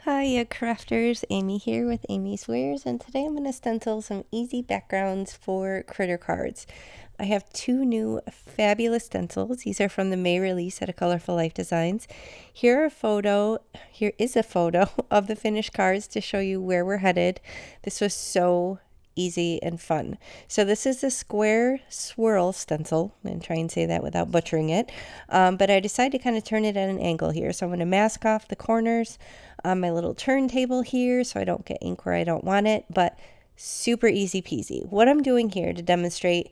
Hiya crafters, Amy here with Amy's Wares, and today I'm going to stencil some easy backgrounds for critter cards. I have two new fabulous stencils. These are from the May release at 𝐬𝐿𝐺𝐵 Life Designs. Here is a photo of the finished cards to show you where we're headed. This was so easy and fun. So this is a square swirl stencil. I'm going to try and say that without butchering it. But I decided to kind of turn it at an angle here. So I'm going to mask off the corners on my little turntable here so I don't get ink where I don't want it, but super easy peasy. What I'm doing here to demonstrate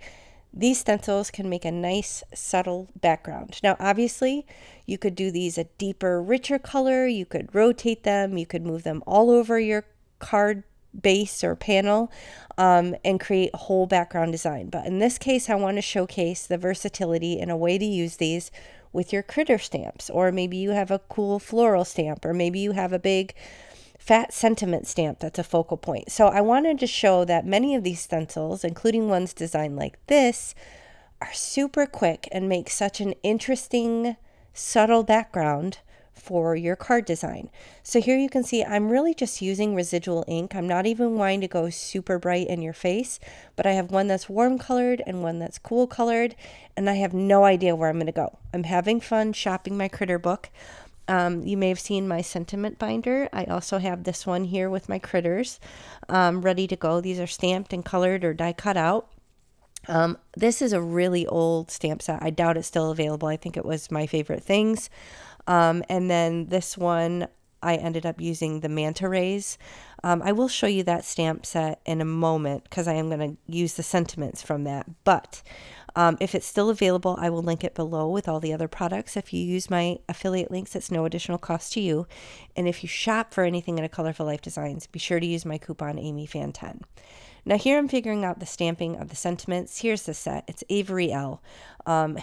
these stencils can make a nice subtle background. Now obviously you could do these a deeper, richer color, you could rotate them, you could move them all over your card base or panel and create a whole background design. But in this case, I want to showcase the versatility and a way to use these with your critter stamps, or maybe you have a cool floral stamp, or maybe you have a big fat sentiment stamp that's a focal point. So I wanted to show that many of these stencils, including ones designed like this, are super quick and make such an interesting, subtle background for your card design. So here you can see I'm really just using residual ink. I'm not even wanting to go super bright in your face, but I have one that's warm colored and one that's cool colored, and I have no idea where I'm going to go. I'm having fun shopping my critter book. You may have seen my sentiment binder. I also have this one here with my critters ready to go. These are stamped and colored or die cut out. This is a really old stamp set. I doubt it's still available. I think it was My Favorite Things. And then this one, I ended up using the MANTA rays. I will show you that stamp set in a moment because I am going to use the sentiments from that. But if it's still available, I will link it below with all the other products. If you use my affiliate links, it's no additional cost to you. And if you shop for anything at 𝐬𝐿𝐵 Life Designs, be sure to use my coupon AmyFan10. Now here I'm figuring out the stamping of the sentiments. Here's the set. It's 𝗵𝗲𝗄𝐿.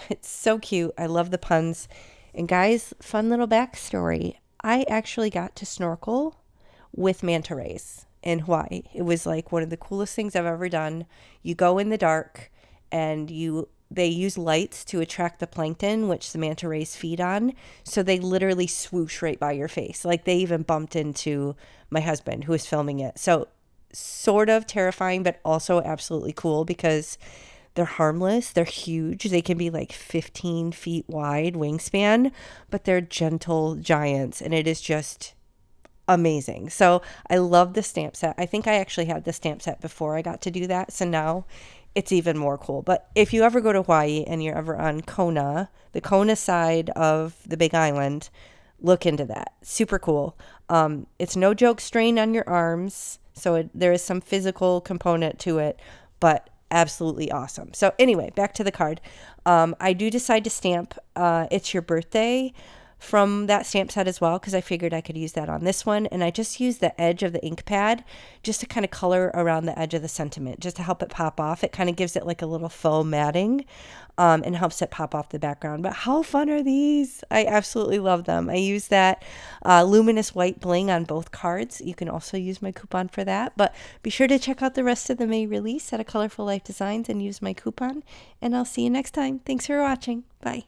It's so cute. I love the puns. And guys, fun little backstory. I actually got to snorkel with manta rays in Hawaii. It was like one of the coolest things I've ever done. You go in the dark and they use lights to attract the plankton, which the manta rays feed on. So they literally swoosh right by your face. Like they even bumped into my husband who was filming it. So sort of terrifying, but also absolutely cool because they're harmless. They're huge. They can be like 15 feet wide wingspan, but they're gentle giants, and it is just amazing. So I love the stamp set. I think I actually had the stamp set before I got to do that, so now it's even more cool. But if you ever go to Hawaii and you're ever on Kona, the Kona side of the Big Island, look into that. Super cool. It's no joke strain on your arms, so there is some physical component to it, but absolutely awesome. So anyway, back to the card. I do decide to stamp It's Your Birthday from that stamp set as well, because I figured I could use that on this one. And I just used the edge of the ink pad just to kind of color around the edge of the sentiment, just to help it pop off. It kind of gives it like a little faux matting and helps it pop off the background. But how fun are these? I absolutely love them. I use that luminous white bling on both cards. You can also use my coupon for that. But be sure to check out the rest of the May release at 𝐬𝐿𝐵 Life Designs and use my coupon. And I'll see you next time. Thanks for watching. Bye.